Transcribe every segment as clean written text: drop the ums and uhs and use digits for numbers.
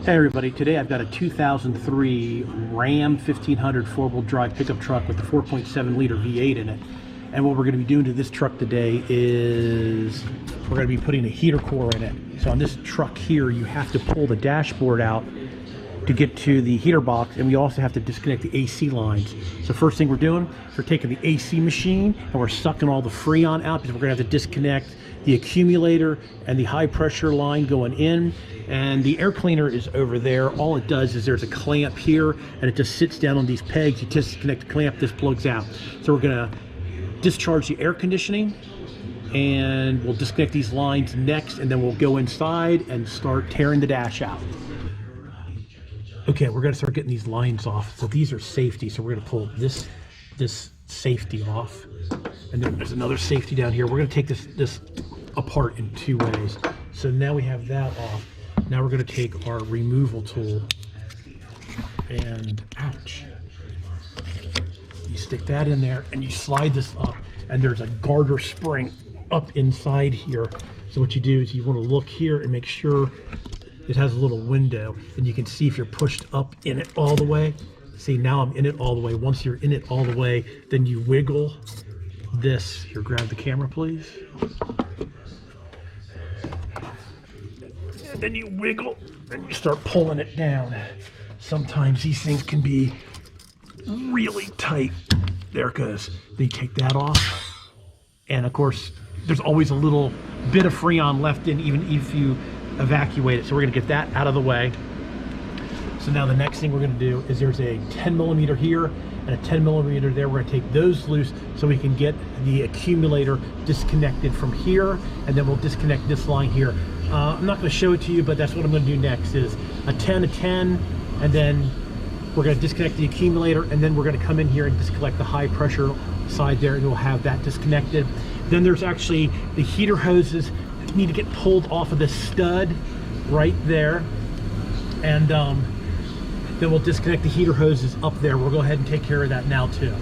Hey everybody, today I've got a 2003 Ram 1500 four-wheel drive pickup truck with the 4.7 liter V8 in it. And what we're going to be doing to this truck today is we're going to be putting a heater core in it. So on this truck here, you have to pull the dashboard out to get to the heater box, and we also have to disconnect the AC lines. So first thing we're doing, we're taking the AC machine and we're sucking all the Freon out because we're going to have to disconnect the accumulator and the high pressure line going in. And the air cleaner is over there. All it does is there's a clamp here and it just sits down on these pegs. You disconnect the clamp, this plugs out. So we're gonna discharge the air conditioning and we'll disconnect these lines next, and then we'll go inside and start tearing the dash out. Okay, we're gonna start getting these lines off. So these are safety. So we're gonna pull this safety off. And then there's another safety down here. We're gonna take this apart in two ways. So now we have that off. Now we're going to take our removal tool and, ouch, you stick that in there and you slide this up, and there's a garter spring up inside here. So what you do is you want to look here and make sure it has a little window, and you can see if you're pushed up in it all the way. See, now I'm in it all the way. Once you're in it all the way, then you wiggle this. Here, grab the camera, please. And then you wiggle and you start pulling it down. Sometimes these things can be really tight. There it goes. Then you take that off. And of course, there's always a little bit of Freon left in, even if you evacuate it. So we're gonna get that out of the way. So now the next thing we're gonna do is there's a 10 millimeter here and a 10 millimeter there. We're gonna take those loose so we can get the accumulator disconnected from here, and then we'll disconnect this line here. I'm not going to show it to you, but that's what I'm going to do next is a 10, and then we're going to disconnect the accumulator, and then we're going to come in here and disconnect the high pressure side there, and we'll have that disconnected. Then there's actually the heater hoses that need to get pulled off of this stud right there, and then we'll disconnect the heater hoses up there. We'll go ahead and take care of that now too.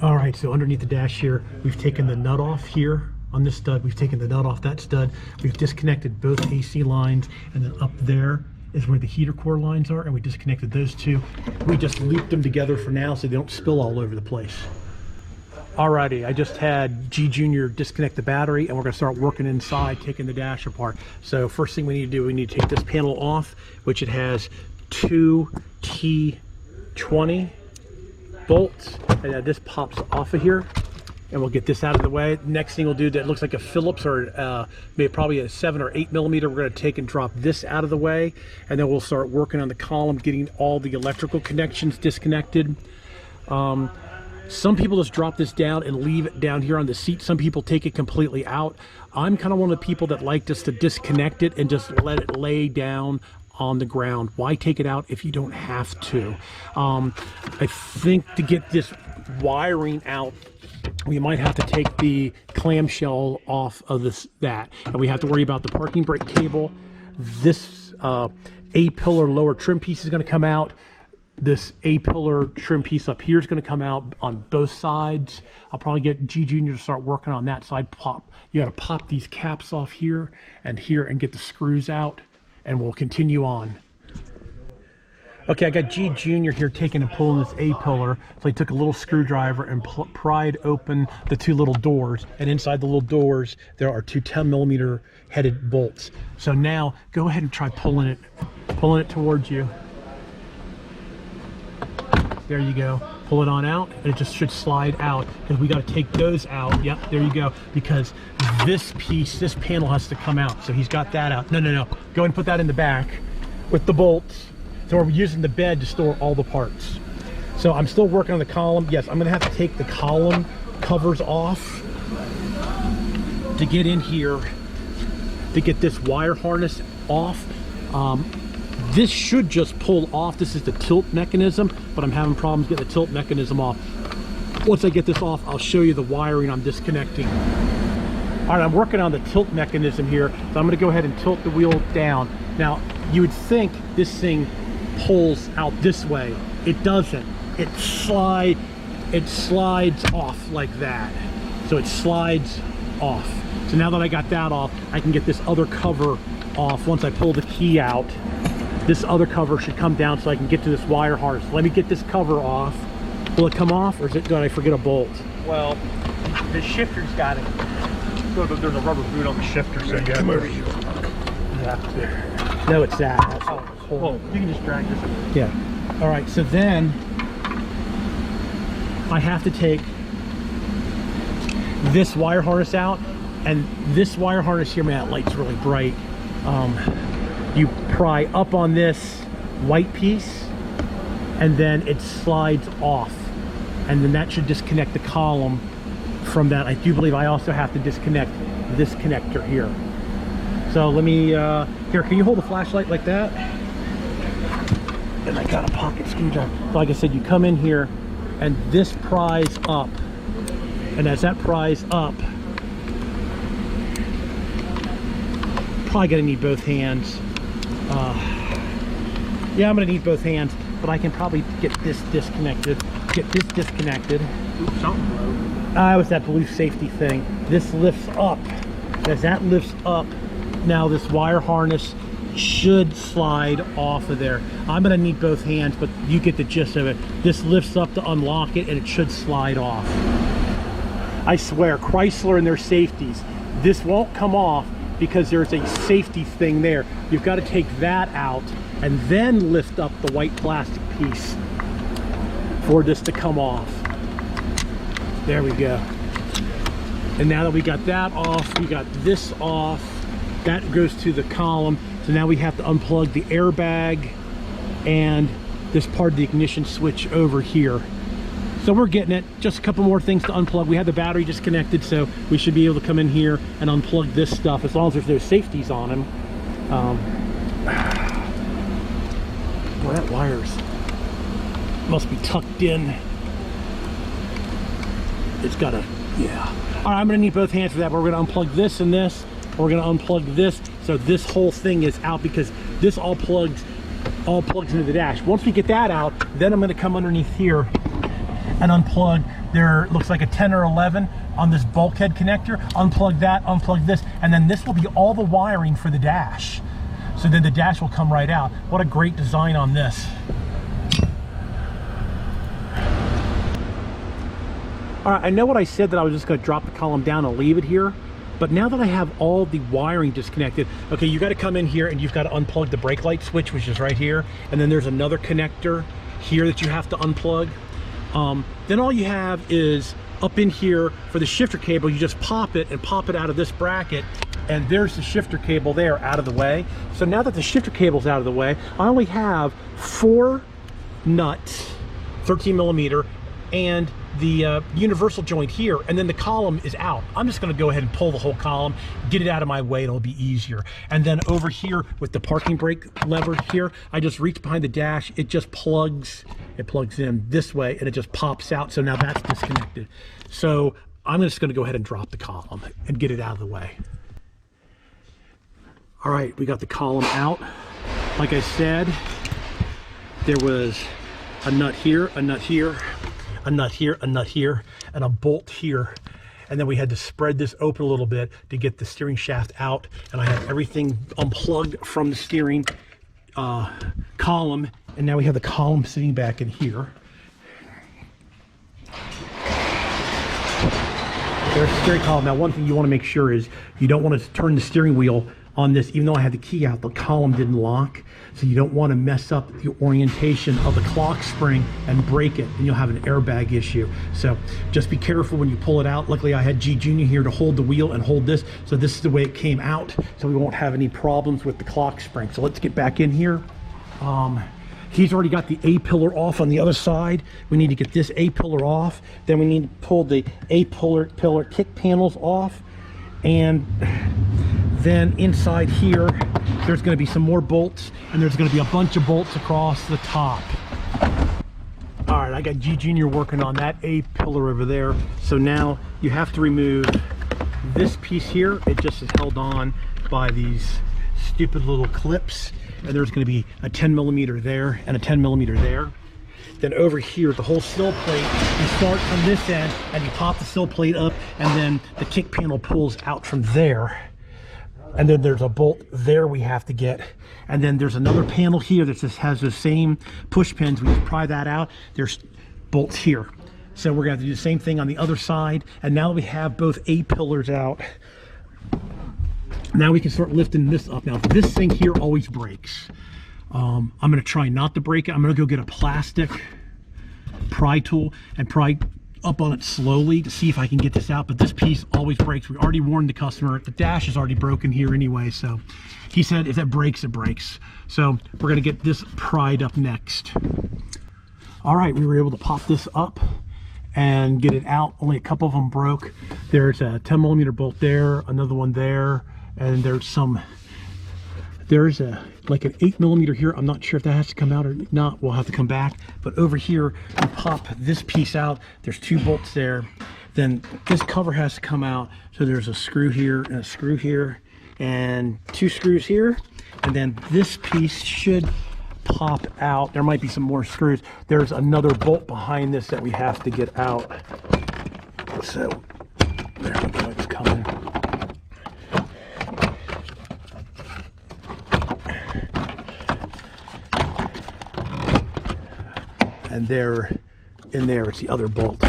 All right, so underneath the dash here, we've taken the nut off here on this stud. We've taken the nut off that stud. We've disconnected both AC lines, and then up there is where the heater core lines are, and we disconnected those two. We just looped them together for now so they don't spill all over the place. Alrighty, I just had G Junior disconnect the battery, and we're gonna start working inside, taking the dash apart. So first thing we need to do, we need to take this panel off, which it has two T20 bolts, and this pops off of here, and we'll get this out of the way. Next thing we'll do, that looks like a Phillips or maybe probably a 7 or 8 millimeter. We're going to take and drop this out of the way, and then we'll start working on the column, getting all the electrical connections disconnected. Some people just drop this down and leave it down here on the seat. Some people take it completely out. I'm kind of one of the people that like just to disconnect it and just let it lay down on the ground. Why take it out if you don't have to? I think to get this wiring out, we might have to take the clamshell off of that, and we have to worry about the parking brake cable. This A-pillar lower trim piece is going to come out. This A-pillar trim piece up here is going to come out on both sides. I'll probably get G Junior to start working on that side. You got to pop these caps off here and get the screws out, and we'll continue on. Okay, I got G Junior here taking and pulling this A-pillar. So he took a little screwdriver and pried open the two little doors, and inside the little doors there are two 10 millimeter headed bolts. So now go ahead and try pulling it towards you. There you go. Pull it on out, and it just should slide out, because we got to take those out. Yep, there you go, because this panel has to come out. So he's got that out. No. Go ahead and put that in the back with the bolts. So we're using the bed to store all the parts. So I'm still working on the column. Yes, I'm going to have to take the column covers off to get in here to get this wire harness off. This should just pull off. This is the tilt mechanism, but I'm having problems getting the tilt mechanism off. Once I get this off, I'll show you the wiring I'm disconnecting. All right, I'm working on the tilt mechanism here, so I'm going to go ahead and tilt the wheel down. Now, you would think this thing pulls out this way. It doesn't. It slides off like that. So it slides off. So now that I got that off, I can get this other cover off. Once I pull the key out, this other cover should come down so I can get to this wire harness. Let me get this cover off. Will it come off, or did I forget a bolt? Well, the shifter's got it. There's a rubber boot on the shifter, so you Come over here. Yeah. No, it's that. That's Well, you can just drag this. Yeah. All right, so then I have to take this wire harness out, and this wire harness here, man, that light's really bright. You pry up on this white piece, and then it slides off, and then that should disconnect the column from that. I do believe I also have to disconnect this connector here. So let me, here, can you hold the flashlight like that? And I got a pocket screwdriver. Like I said, you come in here, and this pries up, and as that pries up, probably gonna need both hands. Yeah, I'm gonna need both hands, but I can probably get this disconnected. Oops, something broke. It was that blue safety thing. This lifts up. As that lifts up, now this wire harness should slide off of there. I'm gonna need both hands, but you get the gist of it. This lifts up to unlock it, and it should slide off. I swear, Chrysler and their safeties, this won't come off because there's a safety thing there. You've got to take that out and then lift up the white plastic piece for this to come off. There we go. And now that we got that off, we got this off, that goes to the column. So now we have to unplug the airbag and this part of the ignition switch over here. So we're getting it. Just a couple more things to unplug. We have the battery disconnected, so we should be able to come in here and unplug this stuff as long as there's no safeties on them. Well, that wires must be tucked in. It's gotta, yeah. All right, I'm gonna need both hands for that, but we're gonna unplug this and this. We're gonna unplug this, so this whole thing is out because this all plugs into the dash. Once we get that out, then I'm gonna come underneath here and unplug, there looks like a 10 or 11 on this bulkhead connector. Unplug that, unplug this, and then this will be all the wiring for the dash. So then the dash will come right out. What a great design on this. All right, I know what I said, that I was just gonna drop the column down and leave it here, but now that I have all the wiring disconnected, okay, you gotta come in here and you've gotta unplug the brake light switch, which is right here, and then there's another connector here that you have to unplug. Then all you have is up in here for the shifter cable, you just pop it out of this bracket, and there's the shifter cable there out of the way. So now that the shifter cable's out of the way, I only have 4 nuts, 13 millimeter, and the universal joint here, and then the column is out. I'm just gonna go ahead and pull the whole column, get it out of my way, it'll be easier. And then over here with the parking brake lever here, I just reach behind the dash, it just plugs, it plugs in this way, and it just pops out. So now that's disconnected. So I'm just gonna go ahead and drop the column and get it out of the way. All right, we got the column out. Like I said, there was a nut here, a nut here, a nut here, a nut here, and a bolt here. And then we had to spread this open a little bit to get the steering shaft out. And I have everything unplugged from the steering column. And now we have the column sitting back in here. There's the steering column. Now, one thing you want to make sure is you don't want to turn the steering wheel on this. Even though I had the key out, the column didn't lock. So you don't want to mess up the orientation of the clock spring and break it, and you'll have an airbag issue. So just be careful when you pull it out. Luckily I had G Junior here to hold the wheel and hold this. So this is the way it came out. So we won't have any problems with the clock spring. So let's get back in here. He's already got the A-pillar off on the other side. We need to get this A-pillar off. Then we need to pull the A-pillar kick panels off. And then inside here, there's gonna be some more bolts, and there's gonna be a bunch of bolts across the top. All right, I got G Junior working on that A-pillar over there. So now you have to remove this piece here. It just is held on by these stupid little clips. And there's going to be a 10 millimeter there and a 10 millimeter there. Then over here, the whole sill plate, you start from this end and you pop the sill plate up, and then the kick panel pulls out from there. And then there's a bolt there we have to get. And then there's another panel here that just has the same push pins. We just pry that out. There's bolts here. So we're gonna have to do the same thing on the other side. And now we have both A-pillars out. Now we can start lifting this up. Now this thing here always breaks. I'm gonna try not to break it. I'm gonna go get a plastic pry tool and pry up on it slowly to see if I can get this out, but this piece always breaks. We already warned the customer. The dash is already broken here anyway, so he said if it breaks, it breaks. So we're gonna get this pried up next. All right, we were able to pop this up and get it out. Only a couple of them broke. There's a 10mm bolt there, another one there, and there's like an 8mm here. I'm not sure if that has to come out or not. We'll have to come back. But over here, we pop this piece out. There's 2 bolts there. Then this cover has to come out. So there's a screw here and a screw here and 2 screws here. And then this piece should pop out. There might be some more screws. There's another bolt behind this that we have to get out. So there we go, it's coming. And there, in there, it's the other bolt.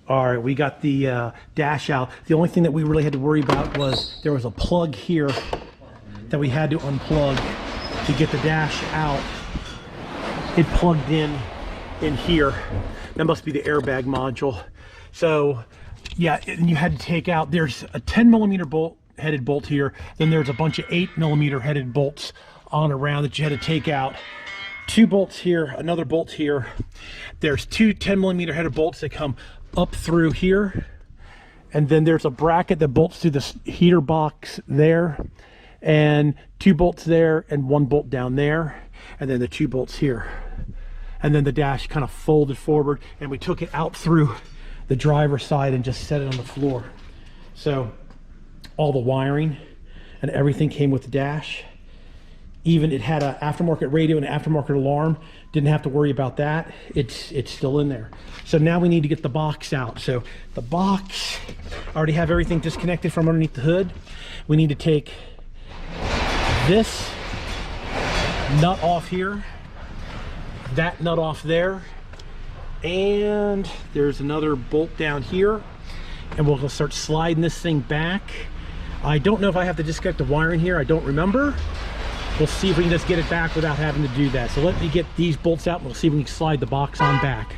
All right, we got the dash out. The only thing that we really had to worry about was there was a plug here that we had to unplug to get the dash out. It plugged in here. That must be the airbag module. So yeah, and you had to take out, there's a 10mm bolt, headed bolt here. Then there's a bunch of 8mm headed bolts on around that you had to take out. 2 bolts here, another bolt here. There's 2 10mm headed bolts that come up through here. And then there's a bracket that bolts through the heater box there. And 2 bolts there and 1 bolt down there. And then the 2 bolts here. And then the dash kind of folded forward, and we took it out through the driver's side and just set it on the floor. So all the wiring and everything came with the dash. Even it had an aftermarket radio and an aftermarket alarm. Didn't have to worry about that. It's still in there. So now we need to get the box out. So the box, I already have everything disconnected from underneath the hood. We need to take this nut off here, that nut off there, and there's another bolt down here, and we'll start sliding this thing back. I don't know if I have to disconnect the wiring here. I don't remember. We'll see if we can just get it back without having to do that. So let me get these bolts out and we'll see if we can slide the box on back.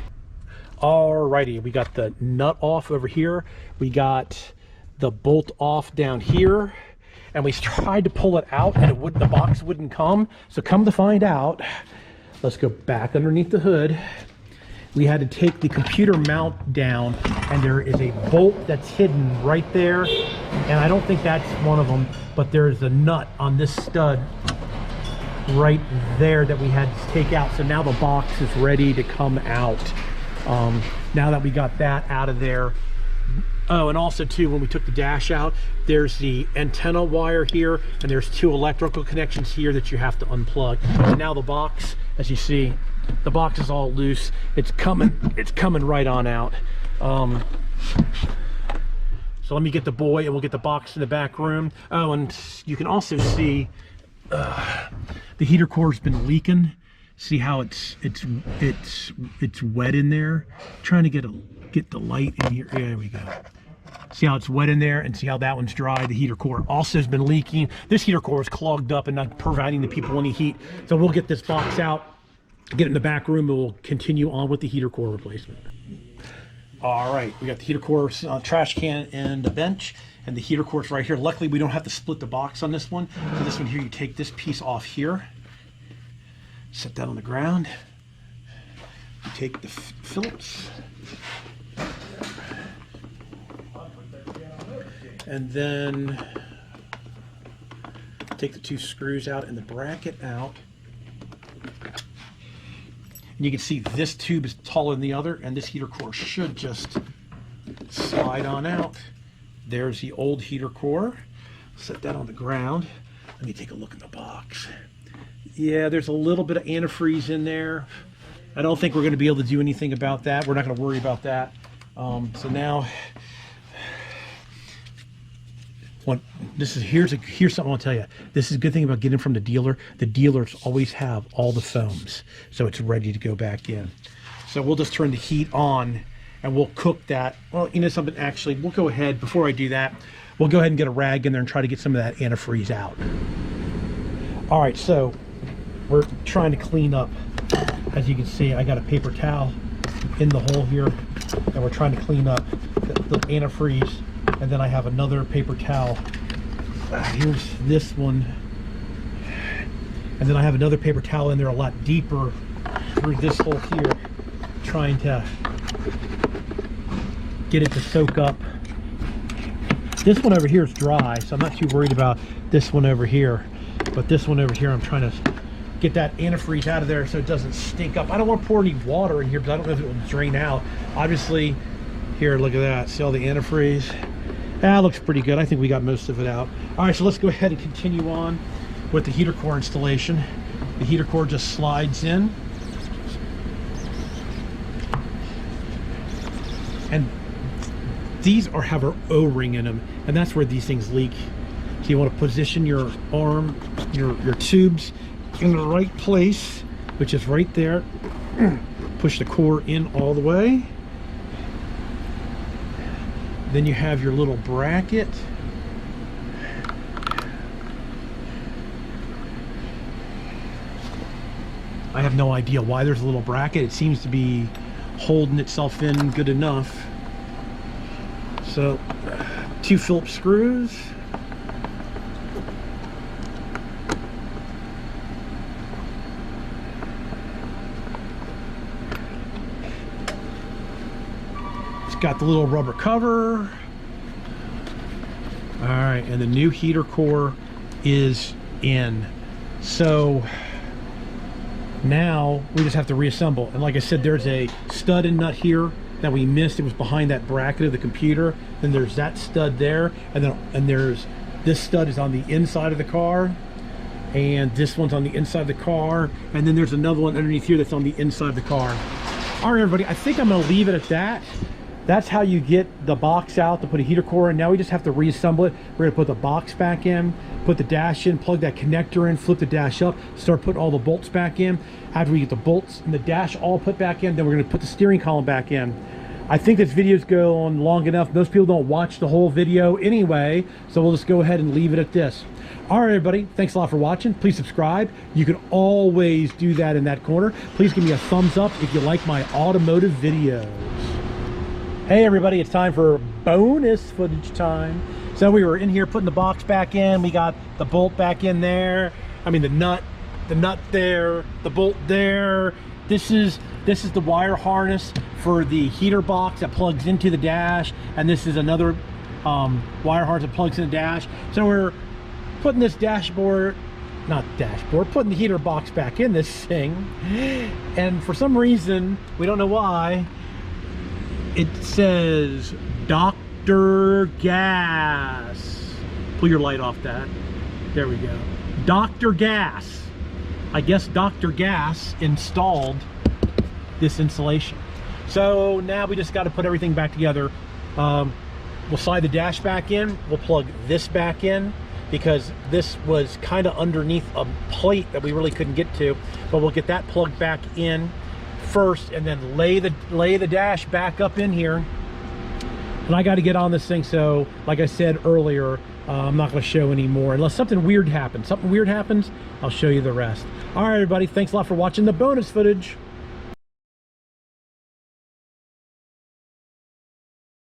Alrighty, we got the nut off over here. We got the bolt off down here. And we tried to pull it out and the box wouldn't come. So come to find out, let's go back underneath the hood. We had to take the computer mount down, and there is a bolt that's hidden right there. And I don't think that's one of them, but there's a nut on this stud right there that we had to take out. So now the box is ready to come out. Now that we got that out of there. Oh, and also too, when we took the dash out, there's the antenna wire here, and there's 2 electrical connections here that you have to unplug. And now the box, as you see, the box is all loose. It's coming right on out. So let me get the boy and we'll get the box in the back room. Oh, and you can also see the heater core's been leaking. See how it's wet in there. Trying to get the light in here. There we go. See how it's wet in there, and see how that one's dry. The heater core also has been leaking. This heater core is clogged up and not providing the people any heat. So we'll get this box out, get it in the back room, and we'll continue on with the heater core replacement. All right, we got the heater core trash can and the bench, and the heater core's right here. Luckily, we don't have to split the box on this one. So this one here, you take this piece off here, set that on the ground. You take the Phillips, and then take the 2 screws out and the bracket out. And you can see this tube is taller than the other, and this heater core should just slide on out. There's the old heater core. Set that on the ground. Let me take a look in the box. Yeah, there's a little bit of antifreeze in there. I don't think we're going to be able to do anything about that. We're not going to worry about that. So now, here's something I want to tell you. This is a good thing about getting from the dealer. The dealers always have all the foams, so it's ready to go back in. So we'll just turn the heat on and we'll cook that. Well, you know something, actually, we'll go ahead, before I do that, we'll go ahead and get a rag in there and try to get some of that antifreeze out. All right, so we're trying to clean up. As you can see, I got a paper towel in the hole here, and we're trying to clean up the antifreeze. And then I have another paper towel. Here's this one. And then I have another paper towel in there a lot deeper through this hole here, trying to get it to soak up. This one over here is dry, so I'm not too worried about this one over here. But this one over here, I'm trying to get that antifreeze out of there so it doesn't stink up. I don't want to pour any water in here because I don't know if it will drain out. Obviously, here, look at that. See all the antifreeze? That looks pretty good. I think we got most of it out. All right, so let's go ahead and continue on with the heater core installation. The heater core just slides in. And these have an O-ring in them, and that's where these things leak. So you want to position your arm, your tubes in the right place, which is right there. Push the core in all the way. Then you have your little bracket. I have no idea why there's a little bracket. It seems to be holding itself in good enough. So 2 Phillips screws. Got the little rubber cover. All right, and the new heater core is in. So now we just have to reassemble. And like I said, there's a stud and nut here that we missed. It was behind that bracket of the computer. Then there's that stud there, and there's this stud is on the inside of the car, and this one's on the inside of the car, and then there's another one underneath here that's on the inside of the car. All right, everybody, I think I'm gonna leave it at that. That's how you get the box out to put a heater core in. Now we just have to reassemble it. We're gonna put the box back in, put the dash in, plug that connector in, flip the dash up, start putting all the bolts back in. After we get the bolts and the dash all put back in, then we're gonna put the steering column back in. I think this video's going long enough. Most people don't watch the whole video anyway, so we'll just go ahead and leave it at this. All right, everybody, thanks a lot for watching. Please subscribe. You can always do that in that corner. Please give me a thumbs up if you like my automotive videos. Hey everybody, it's time for bonus footage time. So we were in here putting the box back in. We got the bolt back in there. I mean the nut there, the bolt there. This is the wire harness for the heater box that plugs into the dash, and this is another wire harness that plugs in the dash. So we're putting this putting the heater box back in this thing, and for some reason, we don't know why, it says Dr. Gas. Pull your light off that. There we go. Dr. Gas. I guess Dr. Gas installed this insulation. So now we just got to put everything back together. We'll slide the dash back in. We'll plug this back in because this was kind of underneath a plate that we really couldn't get to. But we'll get that plugged back in first and then lay the dash back up in here. And I got to get on this thing, so like I said earlier, I'm not going to show anymore unless something weird happens. I'll show you the rest. All right, everybody, thanks a lot for watching the bonus footage.